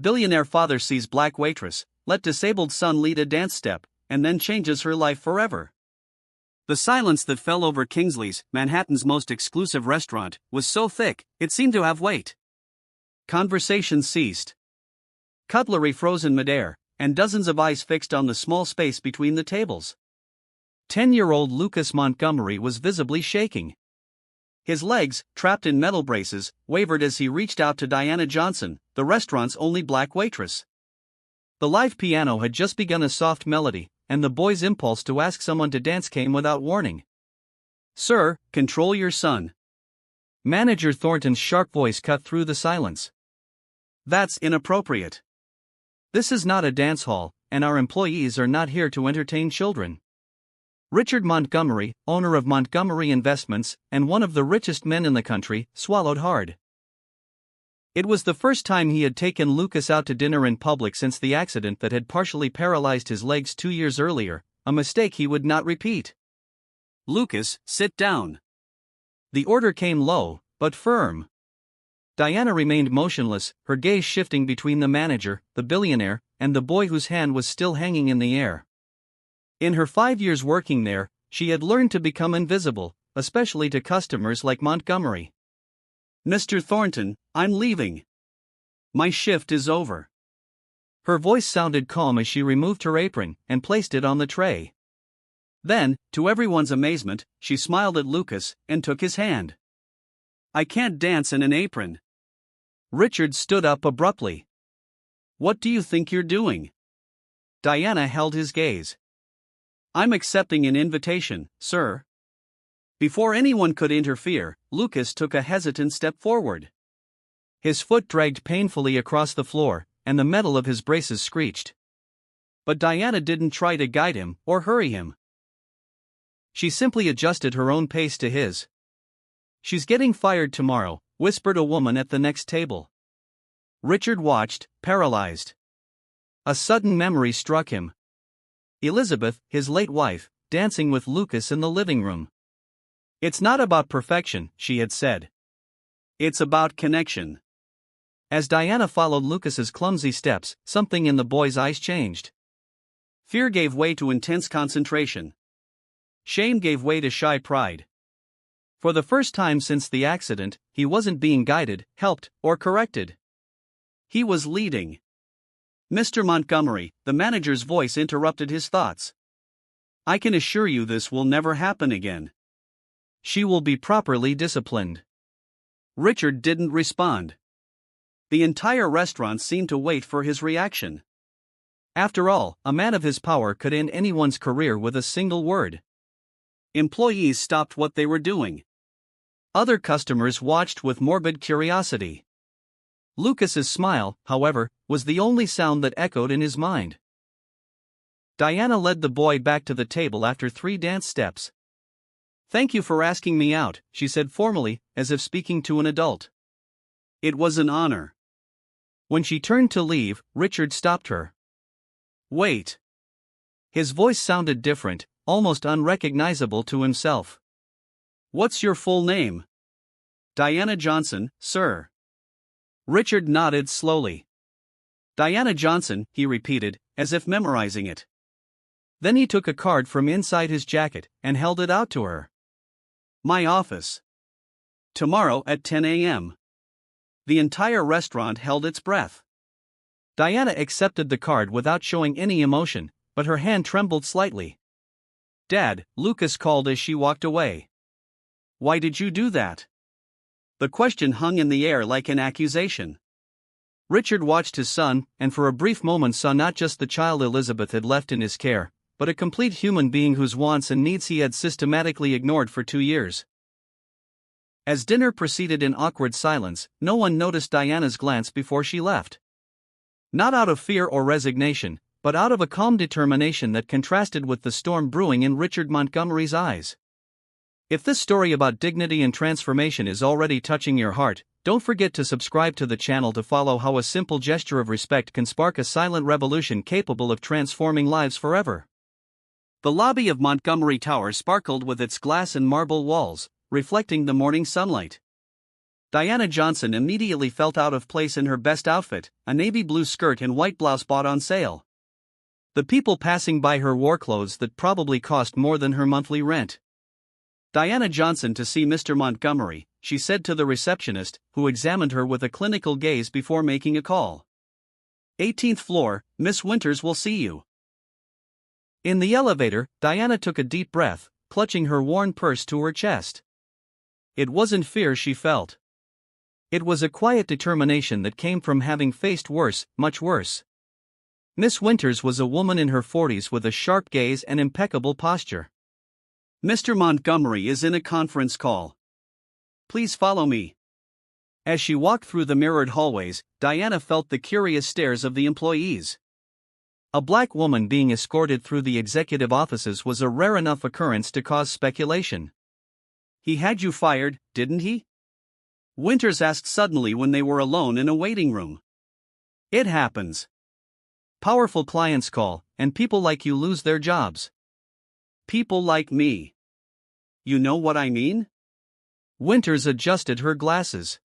Billionaire father sees black waitress, let disabled son lead a dance step, and then changes her life forever. The silence that fell over Kingsley's, Manhattan's most exclusive restaurant, was so thick, it seemed to have weight. Conversation ceased. Cutlery froze in midair, and dozens of eyes fixed on the small space between the tables. 10-year-old Lucas Montgomery was visibly shaking. His legs, trapped in metal braces, wavered as he reached out to Diana Johnson, the restaurant's only black waitress. The live piano had just begun a soft melody, and the boy's impulse to ask someone to dance came without warning. "Sir, control your son." Manager Thornton's sharp voice cut through the silence. "That's inappropriate. This is not a dance hall, and our employees are not here to entertain children." Richard Montgomery, owner of Montgomery Investments, and one of the richest men in the country, swallowed hard. It was the first time he had taken Lucas out to dinner in public since the accident that had partially paralyzed his legs 2 years earlier, a mistake he would not repeat. "Lucas, sit down." The order came low, but firm. Diana remained motionless, her gaze shifting between the manager, the billionaire, and the boy whose hand was still hanging in the air. In her 5 years working there, she had learned to become invisible, especially to customers like Montgomery. "Mr. Thornton, I'm leaving. My shift is over." Her voice sounded calm as she removed her apron and placed it on the tray. Then, to everyone's amazement, she smiled at Lucas and took his hand. "I can't dance in an apron." Richard stood up abruptly. "What do you think you're doing?" Diana held his gaze. "I'm accepting an invitation, sir." Before anyone could interfere, Lucas took a hesitant step forward. His foot dragged painfully across the floor, and the metal of his braces screeched. But Diana didn't try to guide him or hurry him. She simply adjusted her own pace to his. "She's getting fired tomorrow," whispered a woman at the next table. Richard watched, paralyzed. A sudden memory struck him. Elizabeth, his late wife, dancing with Lucas in the living room. "It's not about perfection," she had said. "It's about connection." As Diana followed Lucas's clumsy steps, something in the boy's eyes changed. Fear gave way to intense concentration. Shame gave way to shy pride. For the first time since the accident, he wasn't being guided, helped, or corrected. He was leading. "Mr. Montgomery," the manager's voice interrupted his thoughts. "I can assure you this will never happen again. She will be properly disciplined." Richard didn't respond. The entire restaurant seemed to wait for his reaction. After all, a man of his power could end anyone's career with a single word. Employees stopped what they were doing. Other customers watched with morbid curiosity. Lucas's smile, however, was the only sound that echoed in his mind. Diana led the boy back to the table after 3 dance steps. "Thank you for asking me out," she said formally, as if speaking to an adult. "It was an honor." When she turned to leave, Richard stopped her. "Wait." His voice sounded different, almost unrecognizable to himself. "What's your full name?" "Diana Johnson, sir." Richard nodded slowly. "Diana Johnson," he repeated, as if memorizing it. Then he took a card from inside his jacket and held it out to her. "My office. Tomorrow at 10 a.m. The entire restaurant held its breath. Diana accepted the card without showing any emotion, but her hand trembled slightly. "Dad," Lucas called as she walked away. "Why did you do that?" The question hung in the air like an accusation. Richard watched his son, and for a brief moment saw not just the child Elizabeth had left in his care, but a complete human being whose wants and needs he had systematically ignored for 2 years. As dinner proceeded in awkward silence, no one noticed Diana's glance before she left. Not out of fear or resignation, but out of a calm determination that contrasted with the storm brewing in Richard Montgomery's eyes. If this story about dignity and transformation is already touching your heart, don't forget to subscribe to the channel to follow how a simple gesture of respect can spark a silent revolution capable of transforming lives forever. The lobby of Montgomery Tower sparkled with its glass and marble walls, reflecting the morning sunlight. Diana Johnson immediately felt out of place in her best outfit, a navy blue skirt and white blouse bought on sale. The people passing by her wore clothes that probably cost more than her monthly rent. Diana Johnson to see Mr. Montgomery, she said to the receptionist, who examined her with a clinical gaze before making a call. 18th floor, Miss Winters will see you. In the elevator, Diana took a deep breath, clutching her worn purse to her chest. It wasn't fear she felt. It was a quiet determination that came from having faced worse, much worse. Miss Winters was a woman in her 40s with a sharp gaze and impeccable posture. Mr. Montgomery is in a conference call. Please follow me. As she walked through the mirrored hallways, Diana felt the curious stares of the employees. A black woman being escorted through the executive offices was a rare enough occurrence to cause speculation. He had you fired, didn't he? Winters asked suddenly when they were alone in a waiting room. It happens. Powerful clients call, and people like you lose their jobs. People like me. You know what I mean? Winters adjusted her glasses.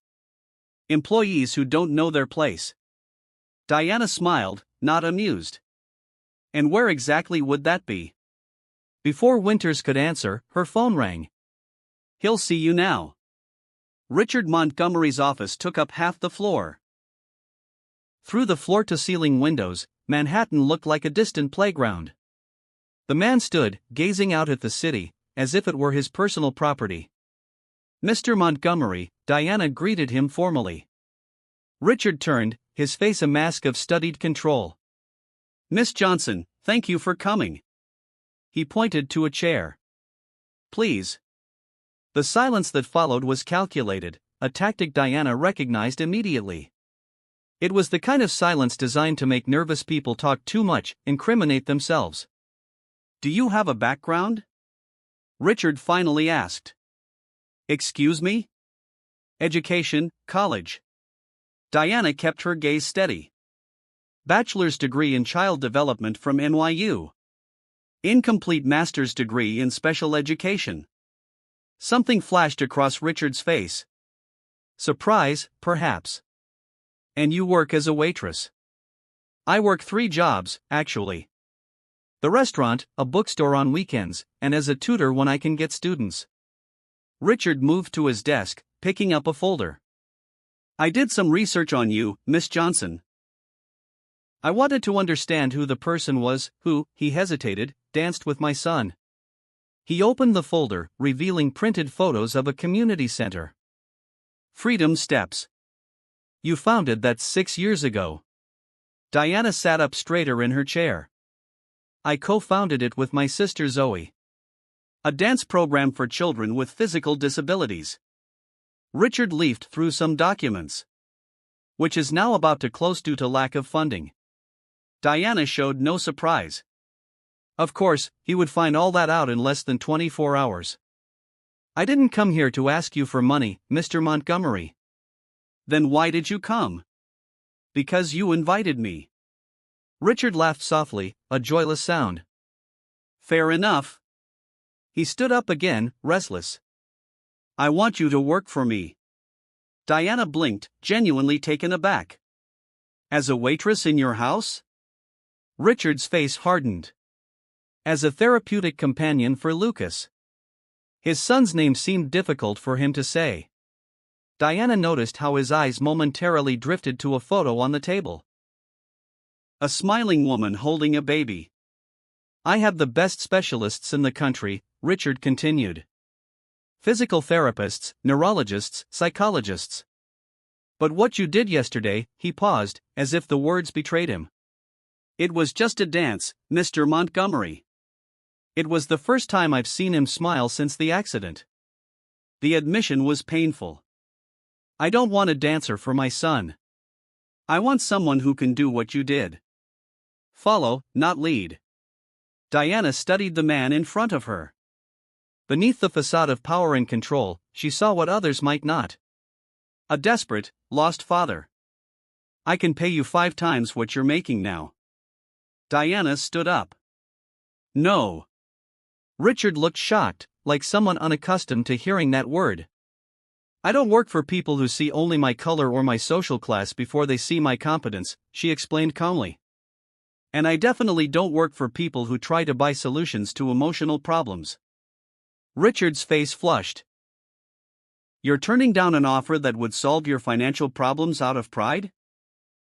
Employees who don't know their place. Diana smiled, not amused. And where exactly would that be? Before Winters could answer, her phone rang. He'll see you now. Richard Montgomery's office took up half the floor. Through the floor-to-ceiling windows, Manhattan looked like a distant playground. The man stood, gazing out at the city, as if it were his personal property. Mr. Montgomery, Diana greeted him formally. Richard turned, his face a mask of studied control. Miss Johnson, thank you for coming. He pointed to a chair. Please. The silence that followed was calculated, a tactic Diana recognized immediately. It was the kind of silence designed to make nervous people talk too much, incriminate themselves. Do you have a background? Richard finally asked. Excuse me? Education, college. Diana kept her gaze steady. Bachelor's degree in child development from NYU. Incomplete master's degree in special education. Something flashed across Richard's face. Surprise, perhaps. And you work as a waitress. I work 3 jobs, actually. The restaurant, a bookstore on weekends, and as a tutor when I can get students. Richard moved to his desk, picking up a folder. I did some research on you, Miss Johnson. I wanted to understand who the person was who, he hesitated, danced with my son. He opened the folder, revealing printed photos of a community center. Freedom Steps. You founded that 6 years ago. Diana sat up straighter in her chair. I co-founded it with my sister Zoe. A dance program for children with physical disabilities. Richard leafed through some documents. Which is now about to close due to lack of funding. Diana showed no surprise. Of course, he would find all that out in less than 24 hours. I didn't come here to ask you for money, Mr. Montgomery. Then why did you come? Because you invited me. Richard laughed softly, a joyless sound. Fair enough. He stood up again, restless. I want you to work for me. Diana blinked, genuinely taken aback. As a waitress in your house? Richard's face hardened. As a therapeutic companion for Lucas. His son's name seemed difficult for him to say. Diana noticed how his eyes momentarily drifted to a photo on the table. A smiling woman holding a baby. I have the best specialists in the country, Richard continued. Physical therapists, neurologists, psychologists. But what you did yesterday, he paused, as if the words betrayed him. It was just a dance, Mr. Montgomery. It was the first time I've seen him smile since the accident. The admission was painful. I don't want a dancer for my son. I want someone who can do what you did. Follow, not lead. Diana studied the man in front of her. Beneath the facade of power and control, she saw what others might not. A desperate, lost father. I can pay you 5 times what you're making now. Diana stood up. No. Richard looked shocked, like someone unaccustomed to hearing that word. I don't work for people who see only my color or my social class before they see my competence, she explained calmly. And I definitely don't work for people who try to buy solutions to emotional problems. Richard's face flushed. You're turning down an offer that would solve your financial problems out of pride?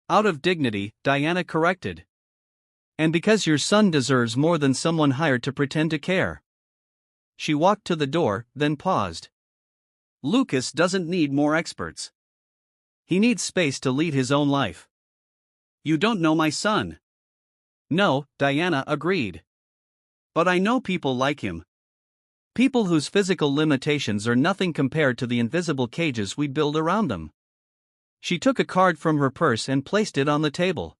Out of dignity, Diana corrected. And because your son deserves more than someone hired to pretend to care. She walked to the door, then paused. Lucas doesn't need more experts. He needs space to lead his own life. You don't know my son. No, Diana agreed. But I know people like him. People whose physical limitations are nothing compared to the invisible cages we build around them. She took a card from her purse and placed it on the table.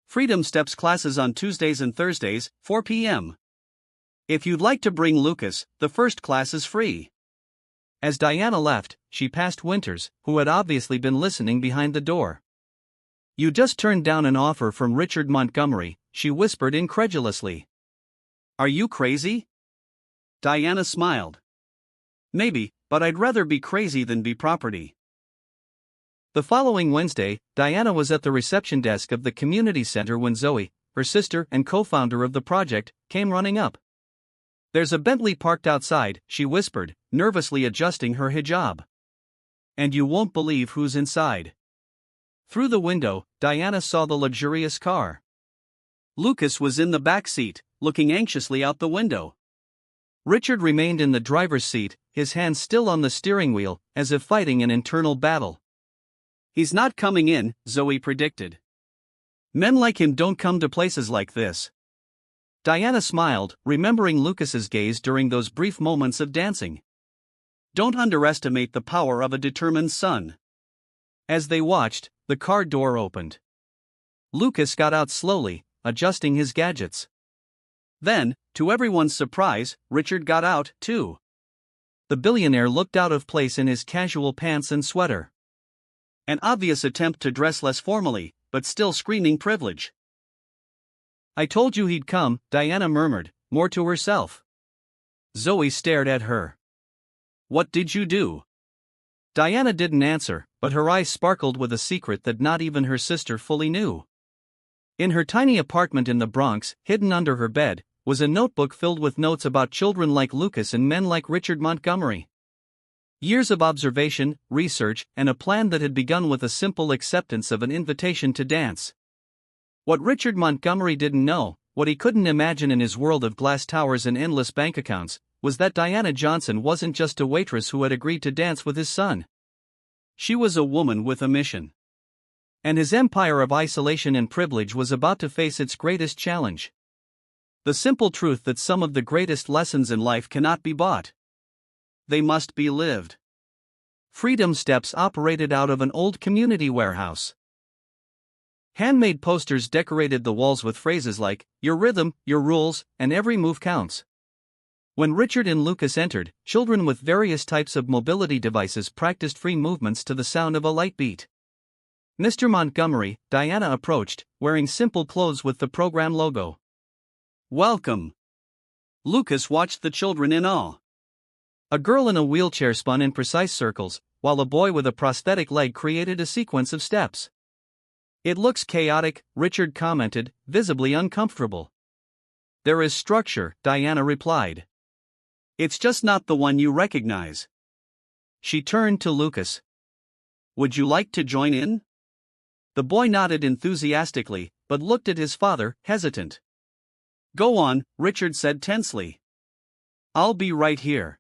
Freedom Steps classes on Tuesdays and Thursdays, 4 p.m. If you'd like to bring Lucas, the first class is free. As Diana left, she passed Winters, who had obviously been listening behind the door. You just turned down an offer from Richard Montgomery, she whispered incredulously. Are you crazy? Diana smiled. Maybe, but I'd rather be crazy than be property. The following Wednesday, Diana was at the reception desk of the community center when Zoe, her sister and co-founder of the project, came running up. There's a Bentley parked outside, she whispered, nervously adjusting her hijab. And you won't believe who's inside. Through the window, Diana saw the luxurious car. Lucas was in the back seat, looking anxiously out the window. Richard remained in the driver's seat, his hands still on the steering wheel, as if fighting an internal battle. He's not coming in, Zoe predicted. Men like him don't come to places like this. Diana smiled, remembering Lucas's gaze during those brief moments of dancing. Don't underestimate the power of a determined son. As they watched, the car door opened. Lucas got out slowly, adjusting his gadgets. Then, to everyone's surprise, Richard got out, too. The billionaire looked out of place in his casual pants and sweater. An obvious attempt to dress less formally, but still screaming privilege. I told you he'd come, Diana murmured, more to herself. Zoe stared at her. What did you do? Diana didn't answer, but her eyes sparkled with a secret that not even her sister fully knew. In her tiny apartment in the Bronx, hidden under her bed, was a notebook filled with notes about children like Lucas and men like Richard Montgomery. Years of observation, research, and a plan that had begun with a simple acceptance of an invitation to dance. What Richard Montgomery didn't know, what he couldn't imagine in his world of glass towers and endless bank accounts, was that Diana Johnson wasn't just a waitress who had agreed to dance with his son. She was a woman with a mission. And his empire of isolation and privilege was about to face its greatest challenge. The simple truth that some of the greatest lessons in life cannot be bought. They must be lived. Freedom Steps operated out of an old community warehouse. Handmade posters decorated the walls with phrases like, your rhythm, your rules, and every move counts. When Richard and Lucas entered, children with various types of mobility devices practiced free movements to the sound of a light beat. Mr. Montgomery, Diana approached, wearing simple clothes with the program logo. Welcome. Lucas watched the children in awe. A girl in a wheelchair spun in precise circles, while a boy with a prosthetic leg created a sequence of steps. It looks chaotic, Richard commented, visibly uncomfortable. There is structure, Diana replied. It's just not the one you recognize. She turned to Lucas. Would you like to join in? The boy nodded enthusiastically, but looked at his father, hesitant. Go on, Richard said tensely. I'll be right here.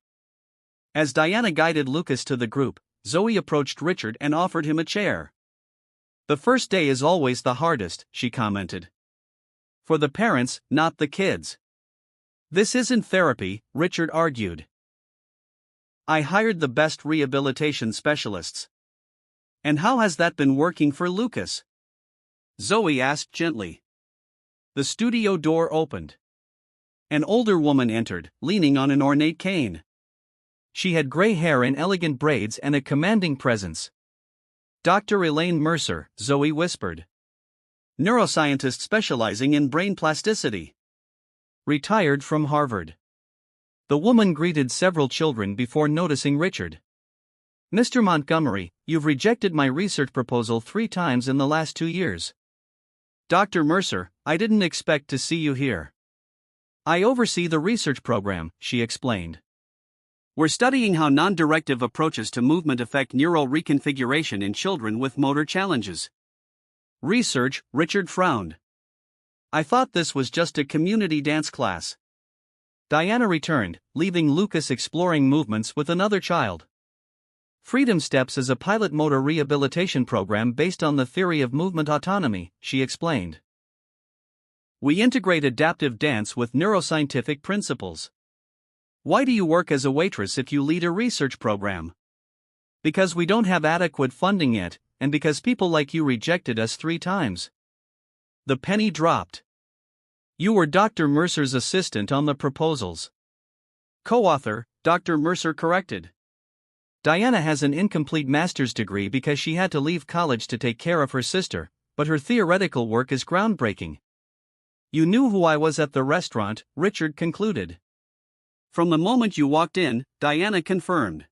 As Diana guided Lucas to the group, Zoe approached Richard and offered him a chair. The first day is always the hardest, she commented. For the parents, not the kids. This isn't therapy, Richard argued. I hired the best rehabilitation specialists. And how has that been working for Lucas? Zoe asked gently. The studio door opened. An older woman entered, leaning on an ornate cane. She had gray hair in elegant braids and a commanding presence. Dr. Elaine Mercer, Zoe whispered. Neuroscientist specializing in brain plasticity. Retired from Harvard. The woman greeted several children before noticing Richard. Mr. Montgomery, you've rejected my research proposal 3 times in the last 2 years. Dr. Mercer, I didn't expect to see you here. I oversee the research program, she explained. We're studying how non-directive approaches to movement affect neural reconfiguration in children with motor challenges. Research, Richard frowned. I thought this was just a community dance class. Diana returned, leaving Lucas exploring movements with another child. Freedom Steps is a pilot motor rehabilitation program based on the theory of movement autonomy, she explained. We integrate adaptive dance with neuroscientific principles. Why do you work as a waitress if you lead a research program? Because we don't have adequate funding yet, and because people like you rejected us 3 times. The penny dropped. You were Dr. Mercer's assistant on the proposals. Co-author, Dr. Mercer corrected. Diana has an incomplete master's degree because she had to leave college to take care of her sister, but her theoretical work is groundbreaking. You knew who I was at the restaurant, Richard concluded. From the moment you walked in, Diana confirmed.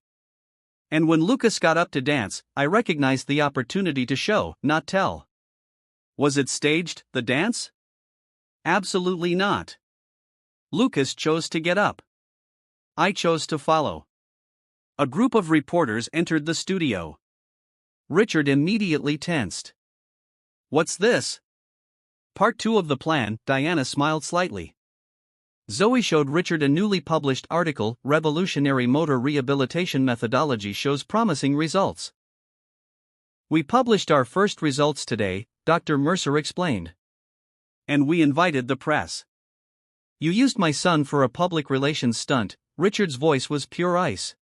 And when Lucas got up to dance, I recognized the opportunity to show, not tell. Was it staged, the dance? Absolutely not. Lucas chose to get up. I chose to follow. A group of reporters entered the studio. Richard immediately tensed. What's this? Part 2 of the plan, Diana smiled slightly. Zoe showed Richard a newly published article, Revolutionary Motor Rehabilitation Methodology Shows Promising Results. We published our first results today, Dr. Mercer explained. And we invited the press. You used my son for a public relations stunt, Richard's voice was pure ice.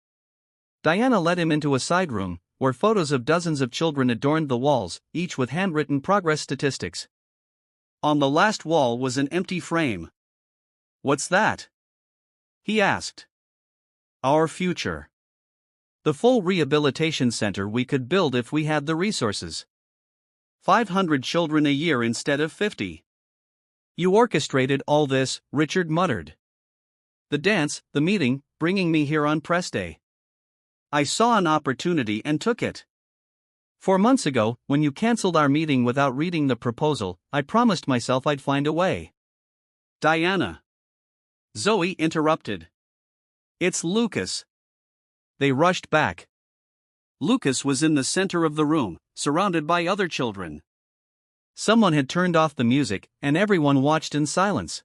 Diana led him into a side room, where photos of dozens of children adorned the walls, each with handwritten progress statistics. On the last wall was an empty frame. What's that? He asked. Our future. The full rehabilitation center we could build if we had the resources. 500 children a year instead of 50. You orchestrated all this, Richard muttered. The dance, the meeting, bringing me here on press day. I saw an opportunity and took it. 4 months ago, when you canceled our meeting without reading the proposal, I promised myself I'd find a way. Diana. Zoe interrupted. It's Lucas. They rushed back. Lucas was in the center of the room, surrounded by other children. Someone had turned off the music, and everyone watched in silence.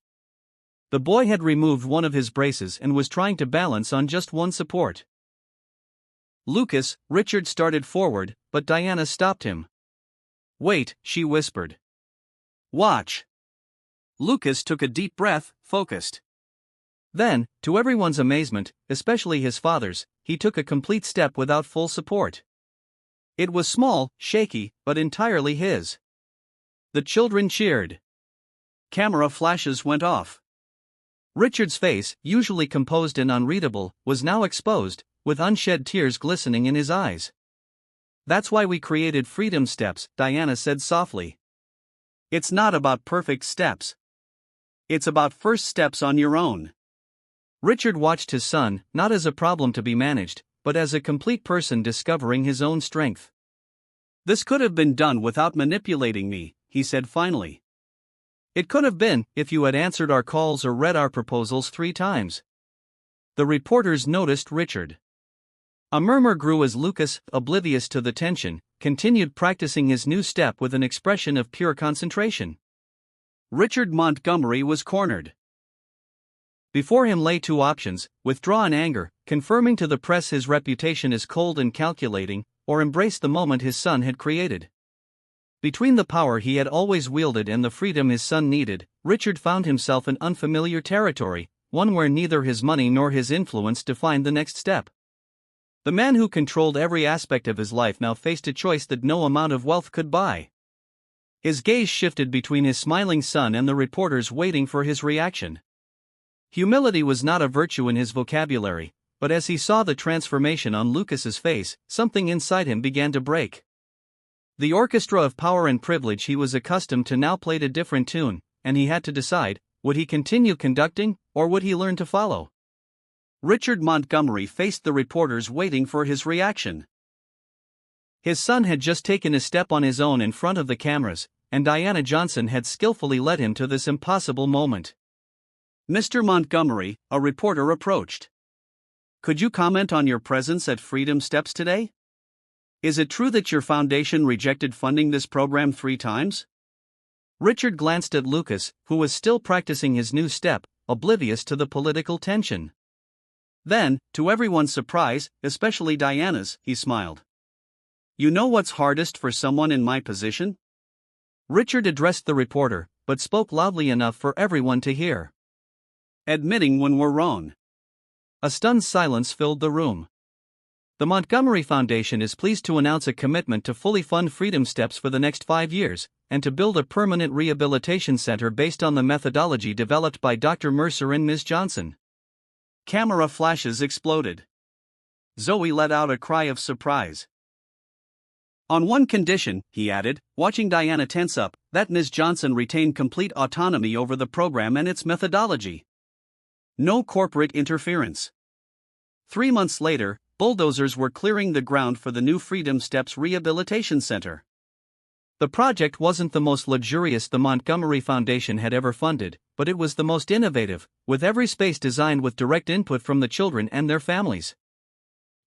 The boy had removed one of his braces and was trying to balance on just one support. Lucas, Richard started forward, but Diana stopped him. Wait, she whispered. Watch. Lucas took a deep breath, focused. Then, to everyone's amazement, especially his father's, he took a complete step without full support. It was small, shaky, but entirely his. The children cheered. Camera flashes went off. Richard's face, usually composed and unreadable, was now exposed, with unshed tears glistening in his eyes. That's why we created Freedom Steps, Diana said softly. It's not about perfect steps. It's about first steps on your own. Richard watched his son, not as a problem to be managed, but as a complete person discovering his own strength. This could have been done without manipulating me, he said finally. It could have been, if you had answered our calls or read our proposals 3 times. The reporters noticed Richard. A murmur grew as Lucas, oblivious to the tension, continued practicing his new step with an expression of pure concentration. Richard Montgomery was cornered. Before him lay 2 options: withdraw in anger, confirming to the press his reputation as cold and calculating, or embrace the moment his son had created. Between the power he had always wielded and the freedom his son needed, Richard found himself in unfamiliar territory, one where neither his money nor his influence defined the next step. The man who controlled every aspect of his life now faced a choice that no amount of wealth could buy. His gaze shifted between his smiling son and the reporters waiting for his reaction. Humility was not a virtue in his vocabulary, but as he saw the transformation on Lucas's face, something inside him began to break. The orchestra of power and privilege he was accustomed to now played a different tune, and he had to decide, would he continue conducting, or would he learn to follow? Richard Montgomery faced the reporters waiting for his reaction. His son had just taken a step on his own in front of the cameras, and Diana Johnson had skillfully led him to this impossible moment. Mr. Montgomery, a reporter approached. Could you comment on your presence at Freedom Steps today? Is it true that your foundation rejected funding this program 3 times? Richard glanced at Lucas, who was still practicing his new step, oblivious to the political tension. Then, to everyone's surprise, especially Diana's, he smiled. You know what's hardest for someone in my position? Richard addressed the reporter, but spoke loudly enough for everyone to hear. Admitting when we're wrong. A stunned silence filled the room. The Montgomery Foundation is pleased to announce a commitment to fully fund Freedom Steps for the next 5 years, and to build a permanent rehabilitation center based on the methodology developed by Dr. Mercer and Ms. Johnson. Camera flashes exploded. Zoe let out a cry of surprise. On one condition, he added, watching Diana tense up, that Ms. Johnson retain complete autonomy over the program and its methodology. No corporate interference. 3 months later, bulldozers were clearing the ground for the new Freedom Steps Rehabilitation Center. The project wasn't the most luxurious the Montgomery Foundation had ever funded, but it was the most innovative, with every space designed with direct input from the children and their families.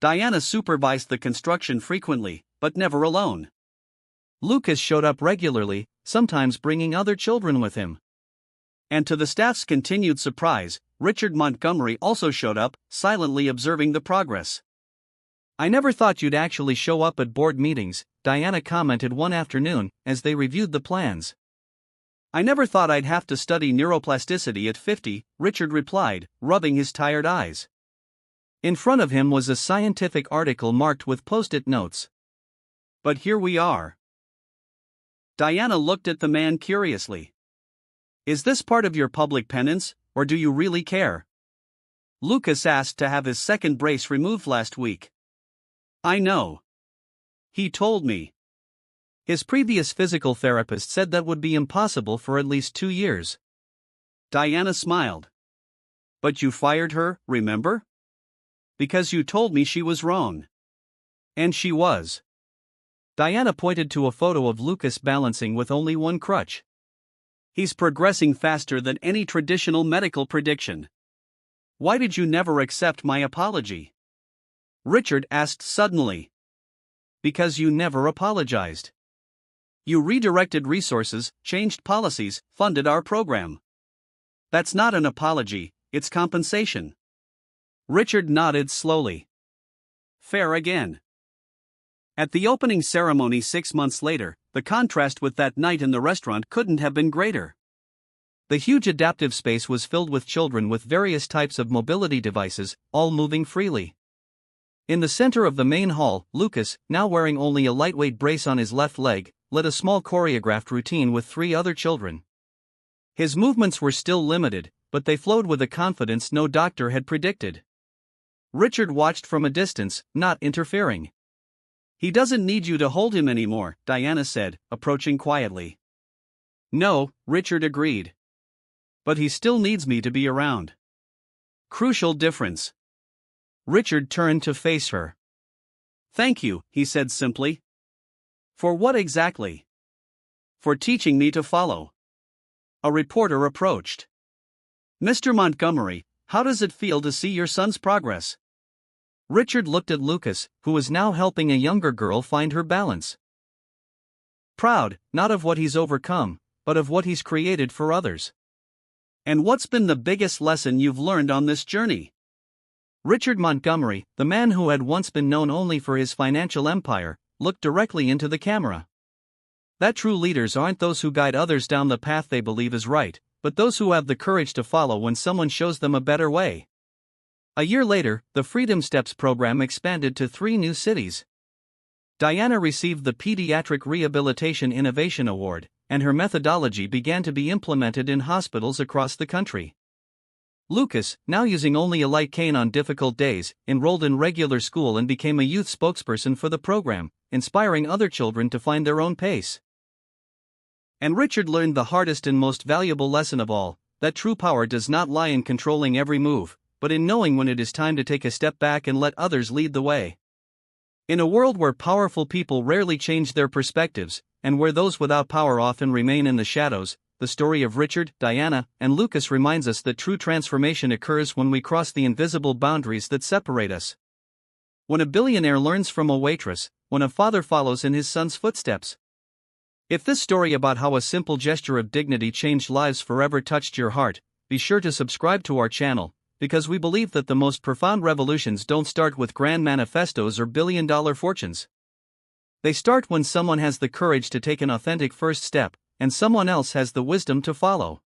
Diana supervised the construction frequently, but never alone. Lucas showed up regularly, sometimes bringing other children with him. And to the staff's continued surprise, Richard Montgomery also showed up, silently observing the progress. I never thought you'd actually show up at board meetings, Diana commented one afternoon, as they reviewed the plans. I never thought I'd have to study neuroplasticity at 50, Richard replied, rubbing his tired eyes. In front of him was a scientific article marked with post-it notes. But here we are. Diana looked at the man curiously. Is this part of your public penance, or do you really care? Lucas asked to have his second brace removed last week. I know. He told me. His previous physical therapist said that would be impossible for at least 2 years. Diana smiled. But you fired her, remember? Because you told me she was wrong. And she was. Diana pointed to a photo of Lucas balancing with only one crutch. He's progressing faster than any traditional medical prediction. Why did you never accept my apology? Richard asked suddenly. Because you never apologized. You redirected resources, changed policies, funded our program. That's not an apology, it's compensation. Richard nodded slowly. Fair again. At the opening ceremony 6 months later, the contrast with that night in the restaurant couldn't have been greater. The huge adaptive space was filled with children with various types of mobility devices, all moving freely. In the center of the main hall, Lucas, now wearing only a lightweight brace on his left leg, led a small choreographed routine with 3 other children. His movements were still limited, but they flowed with a confidence no doctor had predicted. Richard watched from a distance, not interfering. He doesn't need you to hold him anymore, Diana said, approaching quietly. No, Richard agreed. But he still needs me to be around. Crucial difference. Richard turned to face her. Thank you, he said simply. For what exactly? For teaching me to follow. A reporter approached. Mr. Montgomery, how does it feel to see your son's progress? Richard looked at Lucas, who was now helping a younger girl find her balance. Proud, not of what he's overcome, but of what he's created for others. And what's been the biggest lesson you've learned on this journey? Richard Montgomery, the man who had once been known only for his financial empire, looked directly into the camera. That true leaders aren't those who guide others down the path they believe is right, but those who have the courage to follow when someone shows them a better way. A year later, the Freedom Steps program expanded to 3 new cities. Diana received the Pediatric Rehabilitation Innovation Award, and her methodology began to be implemented in hospitals across the country. Lucas, now using only a light cane on difficult days, enrolled in regular school and became a youth spokesperson for the program, inspiring other children to find their own pace. And Richard learned the hardest and most valuable lesson of all, that true power does not lie in controlling every move, but in knowing when it is time to take a step back and let others lead the way. In a world where powerful people rarely change their perspectives, and where those without power often remain in the shadows, the story of Richard, Diana, and Lucas reminds us that true transformation occurs when we cross the invisible boundaries that separate us. When a billionaire learns from a waitress, when a father follows in his son's footsteps. If this story about how a simple gesture of dignity changed lives forever touched your heart, be sure to subscribe to our channel, because we believe that the most profound revolutions don't start with grand manifestos or billion-dollar fortunes. They start when someone has the courage to take an authentic first step, and someone else has the wisdom to follow.